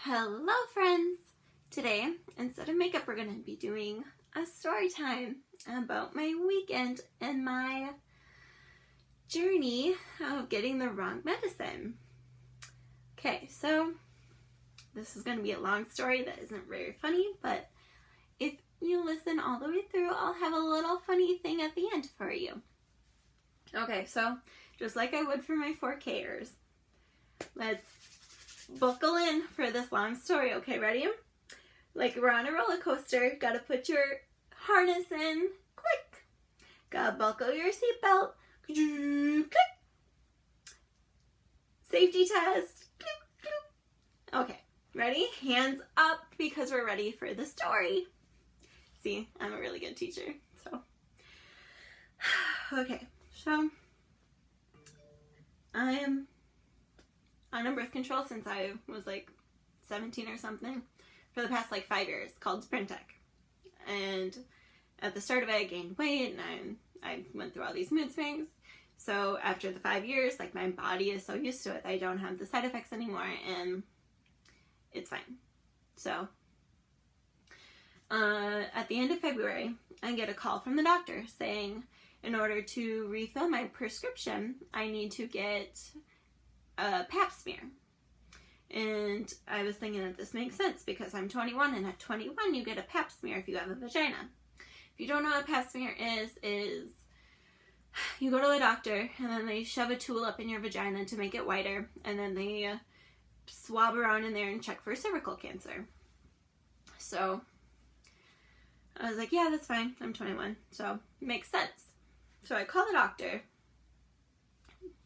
Hello friends! Today, instead of makeup, we're going to be doing a story time about my weekend and my journey of getting the wrong medicine. Okay, so this is going to be a long story that isn't very funny, but if you listen all the way through, I'll have a little funny thing at the end for you. Okay, so just like I would for my 4Kers, let's buckle in for this long story. Okay, ready? Like we're on a roller coaster, gotta put your harness in, click. Gotta buckle your seatbelt, click. Safety test, click, click. Okay, ready? Hands up because we're ready for the story. See, I'm a really good teacher, so. Okay, so I'm on a birth control since I was like 17 or something for the past like 5 years, called Sprintec. And at the start of it, I gained weight and I went through all these mood swings. So after the 5 years, like my body is so used to it, I don't have the side effects anymore and it's fine. So at the end of February, I get a call from the doctor saying in order to refill my prescription, I need to get a pap smear. And I was thinking that this makes sense because I'm 21 and at 21 you get a pap smear if you have a vagina. If you don't know what a pap smear is you go to the doctor and then they shove a tool up in your vagina to make it whiter and then they swab around in there and check for cervical cancer. So I was like, yeah, that's fine. I'm 21, so it makes sense. So I call the doctor.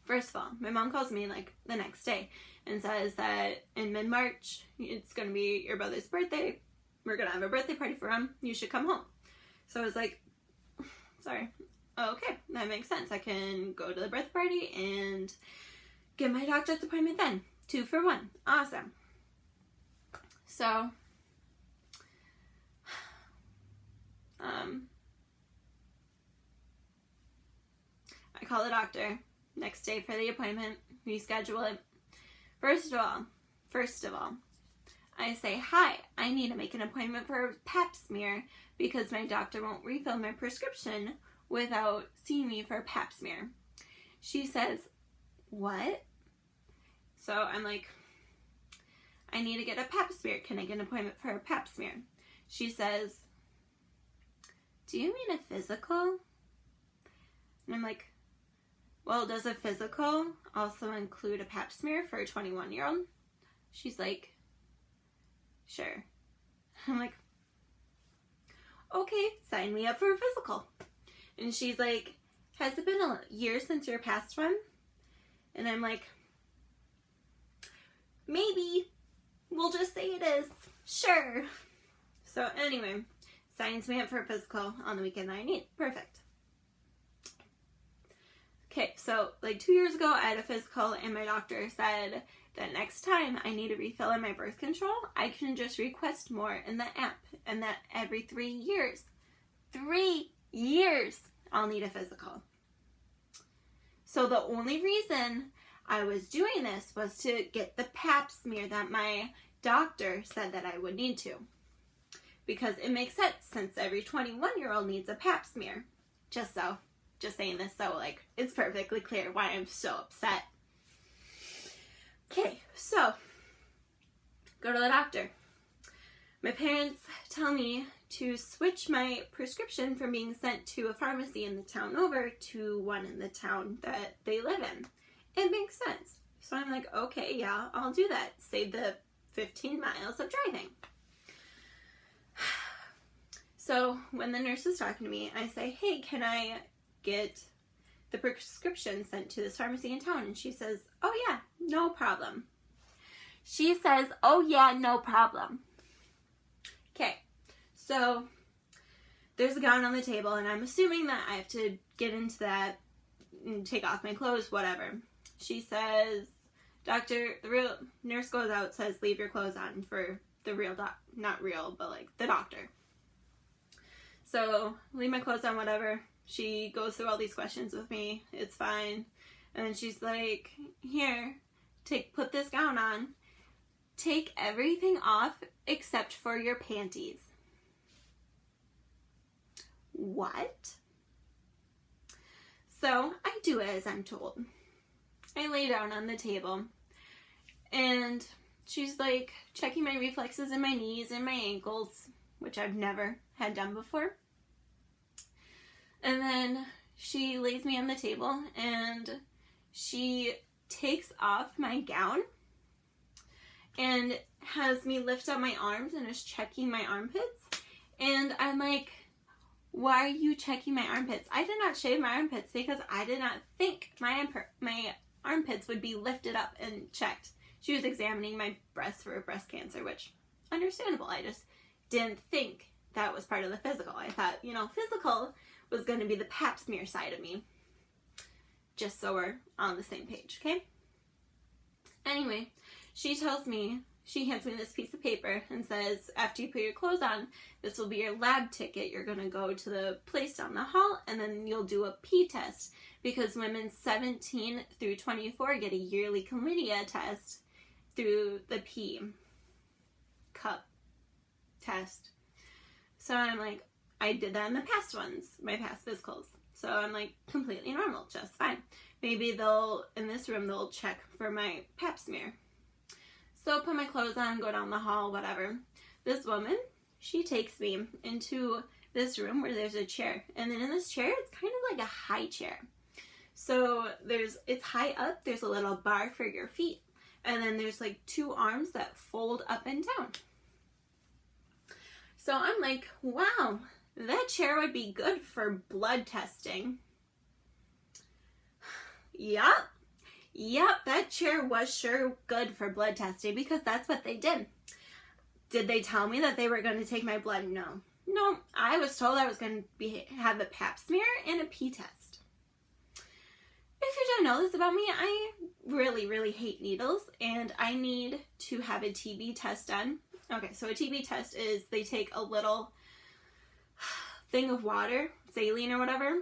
First of all, my mom calls me like the next day and says that in mid-March, it's going to be your brother's birthday. We're going to have a birthday party for him. You should come home. So I was like, sorry. Okay, that makes sense. I can go to the birthday party and get my doctor's appointment then. 2 for 1. Awesome. So, I call the doctor. Next day for the appointment, reschedule it. First of all, I say, hi, I need to make an appointment for a pap smear because my doctor won't refill my prescription without seeing me for a pap smear. She says, what? So I'm like, I need to get a pap smear. Can I get an appointment for a pap smear? She says, do you mean a physical? And I'm like, well, does a physical also include a pap smear for a 21-year-old? She's like, sure. I'm like, okay, sign me up for a physical. And she's like, has it been a year since your past one? And I'm like, maybe. We'll just say it is. Sure. So anyway, signs me up for a physical on the weekend that I need. Perfect. Okay, so like 2 years ago, I had a physical and my doctor said that next time I need a refill in my birth control, I can just request more in the app and that every 3 years, I'll need a physical. So the only reason I was doing this was to get the pap smear that my doctor said that I would need to. Because it makes sense since every 21-year-old needs a pap smear. Just saying this so like it's perfectly clear why I'm so upset. Okay, so go to the doctor. My parents tell me to switch my prescription from being sent to a pharmacy in the town over to one in the town that they live in. It makes sense. So I'm like, okay, yeah, I'll do that. Save the 15 miles of driving. So when the nurse is talking to me, I say, hey, can I get the prescription sent to this pharmacy in town? And she says, oh yeah, no problem. She says, oh yeah, no problem. Okay, so there's a gown on the table and I'm assuming that I have to get into that and take off my clothes, whatever. She says, doctor, the real nurse goes out, says leave your clothes on for the real not real, but like the doctor. So leave my clothes on, whatever. She goes through all these questions with me. It's fine. And then she's like, here, put this gown on. take everything off except for your panties. What? So I do as I'm told. I lay down on the table and she's like checking my reflexes in my knees and my ankles, which I've never had done before. And then she lays me on the table and she takes off my gown and has me lift up my arms and is checking my armpits. And I'm like, why are you checking my armpits? I did not shave my armpits because I did not think my armpits would be lifted up and checked. She was examining my breasts for breast cancer, which, understandable. I just didn't think that was part of the physical. I thought, physical was going to be the pap smear side of me. Just so we're on the same page, okay? Anyway, she hands me this piece of paper and says, after you put your clothes on, this will be your lab ticket. You're going to go to the place down the hall and then you'll do a pee test because women 17 through 24 get a yearly chlamydia test through the pee cup test. So I'm like, I did that in the past ones, my past physicals. So I'm like, completely normal, just fine. Maybe in this room, they'll check for my pap smear. So put my clothes on, go down the hall, whatever. This woman, she takes me into this room where there's a chair. And then in this chair, it's kind of like a high chair. So it's high up, there's a little bar for your feet. And then there's like two arms that fold up and down. So I'm like, wow, that chair would be good for blood testing. Yep, that chair was sure good for blood testing because that's what they did. Did they tell me that they were going to take my blood? No, I was told I was going to have a pap smear and a pee test. If you don't know this about me, I really, really hate needles and I need to have a TB test done. Okay, so a TB test is they take a little thing of water, saline or whatever,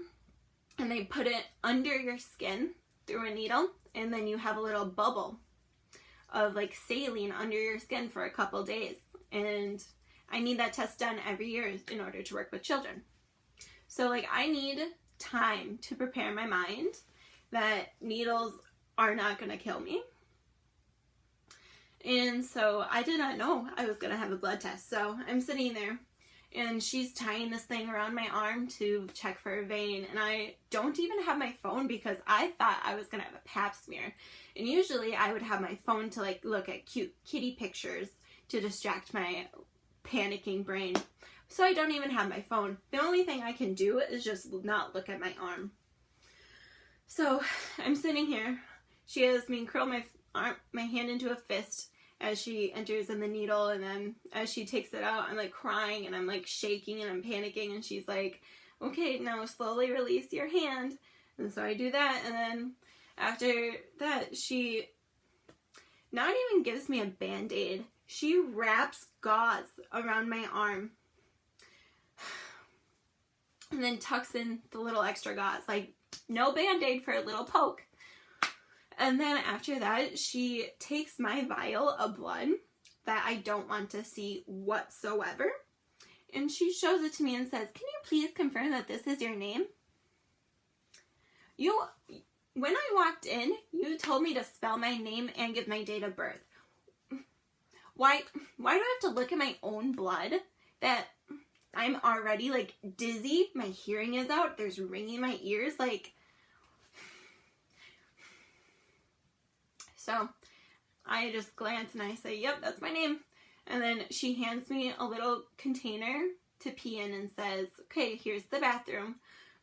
and they put it under your skin through a needle, and then you have a little bubble of like saline under your skin for a couple days. And I need that test done every year in order to work with children. So like I need time to prepare my mind that needles are not going to kill me. And so I did not know I was going to have a blood test. So I'm sitting there and she's tying this thing around my arm to check for a vein. And I don't even have my phone because I thought I was going to have a pap smear. And usually I would have my phone to like look at cute kitty pictures to distract my panicking brain. So I don't even have my phone. The only thing I can do is just not look at my arm. So I'm sitting here. She has me curl my hand into a fist as she enters in the needle, and then as she takes it out, I'm like crying and I'm like shaking and I'm panicking, and she's like, okay, now slowly release your hand. And so I do that, and then after that, she not even gives me a band-aid. She wraps gauze around my arm and then tucks in the little extra gauze, like no band-aid for a little poke. And then after that, she takes my vial of blood that I don't want to see whatsoever, and she shows it to me and says, can you please confirm that this is your name? When I walked in, you told me to spell my name and give my date of birth. Why do I have to look at my own blood that I'm already like dizzy, my hearing is out, there's ringing in my ears, like... So I just glance and I say, yep, that's my name. And then she hands me a little container to pee in and says, okay, here's the bathroom.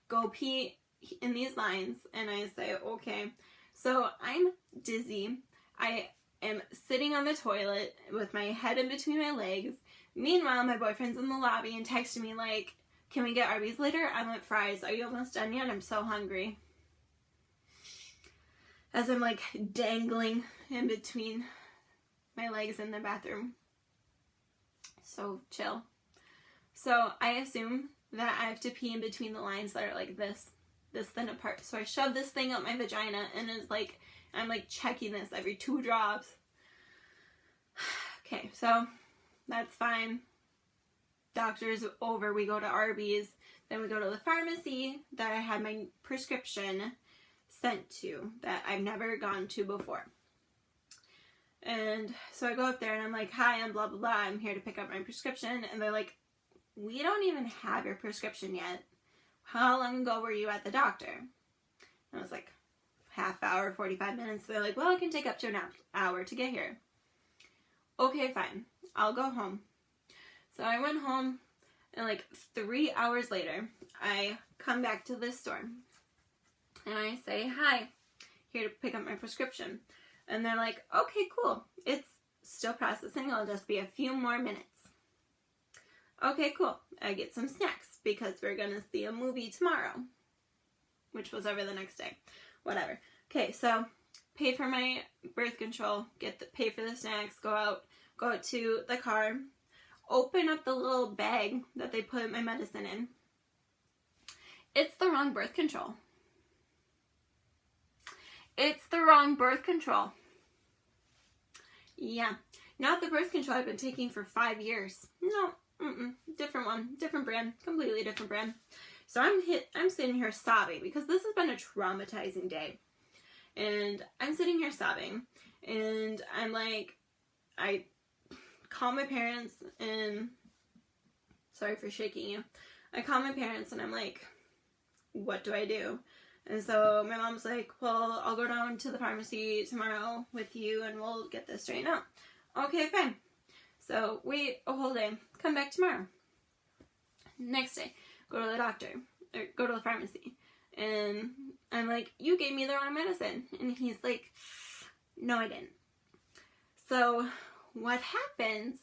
Go pee in these lines. And I say, okay. So I'm dizzy. I am sitting on the toilet with my head in between my legs. Meanwhile, my boyfriend's in the lobby and texted me like, can we get Arby's later? I want fries. Are you almost done yet? I'm so hungry. As I'm like dangling in between my legs in the bathroom. So chill. So I assume that I have to pee in between the lines that are like this thin apart. So I shove this thing up my vagina and it's like, I'm like checking this every 2 drops. Okay, so that's fine. Doctor's over. We go to Arby's. Then we go to the pharmacy that I had my prescription sent to that I've never gone to before. And so I go up there and I'm like, hi, I'm blah, blah, blah. I'm here to pick up my prescription. And they're like, we don't even have your prescription yet. How long ago were you at the doctor? And I was like, half hour, 45 minutes. They're like, well, it can take up to an hour to get here. Okay, fine. I'll go home. So I went home, and like 3 hours later, I come back to this store. And I say, hi, here to pick up my prescription. And they're like, okay, cool. It's still processing. It'll just be a few more minutes. Okay, cool. I get some snacks because we're going to see a movie tomorrow, which was over the next day. Whatever. Okay, so pay for my birth control, pay for the snacks, go out to the car, open up the little bag that they put my medicine in. It's the wrong birth control. It's the wrong birth control. Yeah. Not the birth control I've been taking for 5 years. No. Different one. Different brand. Completely different brand. So I'm sitting here sobbing because this has been a traumatizing day. And I'm sitting here sobbing. And I'm like, I call my parents and... Sorry for shaking you. I call my parents and I'm like, what do I do? And so my mom's like, well, I'll go down to the pharmacy tomorrow with you and we'll get this straightened out. Okay, fine. So wait a whole day. Come back tomorrow. Next day, go to the doctor. Or go to the pharmacy. And I'm like, you gave me the wrong medicine. And he's like, no, I didn't. So what happens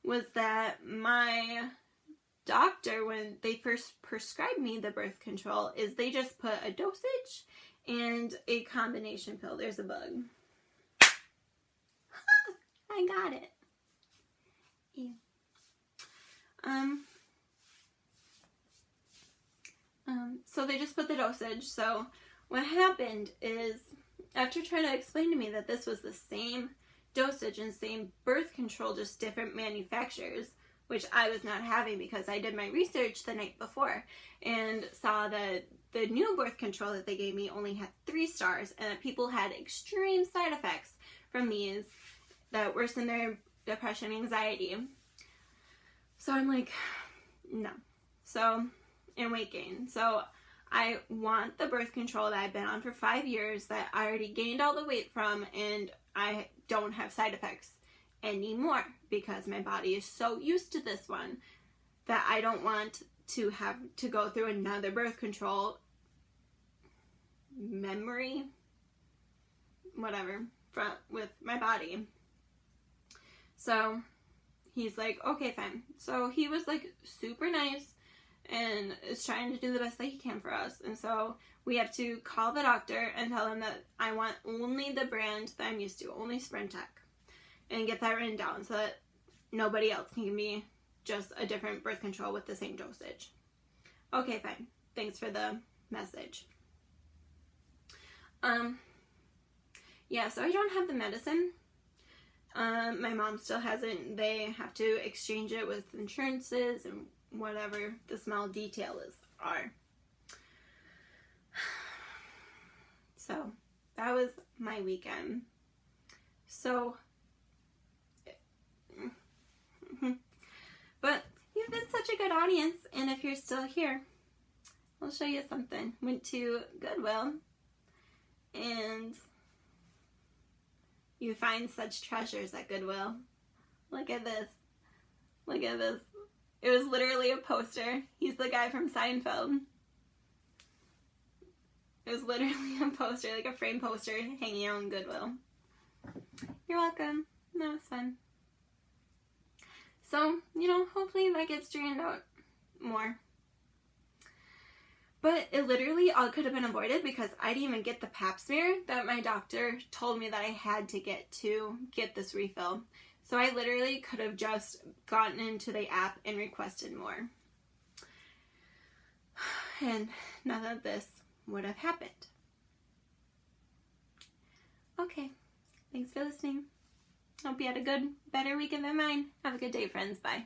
was that my doctor, when they first prescribed me the birth control, is they just put a dosage and a combination pill. There's a bug. I got it. Ew. So they just put the dosage. So what happened is, after trying to explain to me that this was the same dosage and same birth control, just different manufacturers, which I was not having because I did my research the night before and saw that the new birth control that they gave me only had 3 stars and that people had extreme side effects from these that worsened their depression and anxiety. So I'm like, no. So, and weight gain. So I want the birth control that I've been on for 5 years that I already gained all the weight from, and I don't have side effects anymore because my body is so used to this one that I don't want to have to go through another birth control memory, whatever, with my body. So he's like, okay, fine. So he was like super nice and is trying to do the best that he can for us. And so we have to call the doctor and tell him that I want only the brand that I'm used to, only Sprintec, and get that written down so that nobody else can give me just a different birth control with the same dosage. Okay, fine. Thanks for the message. Yeah, so I don't have the medicine. My mom still hasn't. They have to exchange it with insurances and whatever the small details are. So that was my weekend. So, but you've been such a good audience, and if you're still here, I'll show you something. Went to Goodwill, and you find such treasures at Goodwill. Look at this. Look at this. It was literally a poster. He's the guy from Seinfeld. It was literally a poster, like a frame poster hanging out in Goodwill. You're welcome. That was fun. So, hopefully that gets straightened out more. But it literally all could have been avoided because I didn't even get the pap smear that my doctor told me that I had to get this refill. So I literally could have just gotten into the app and requested more. And none of this would have happened. Okay. Thanks for listening. Hope you had a better weekend than mine. Have a good day, friends. Bye.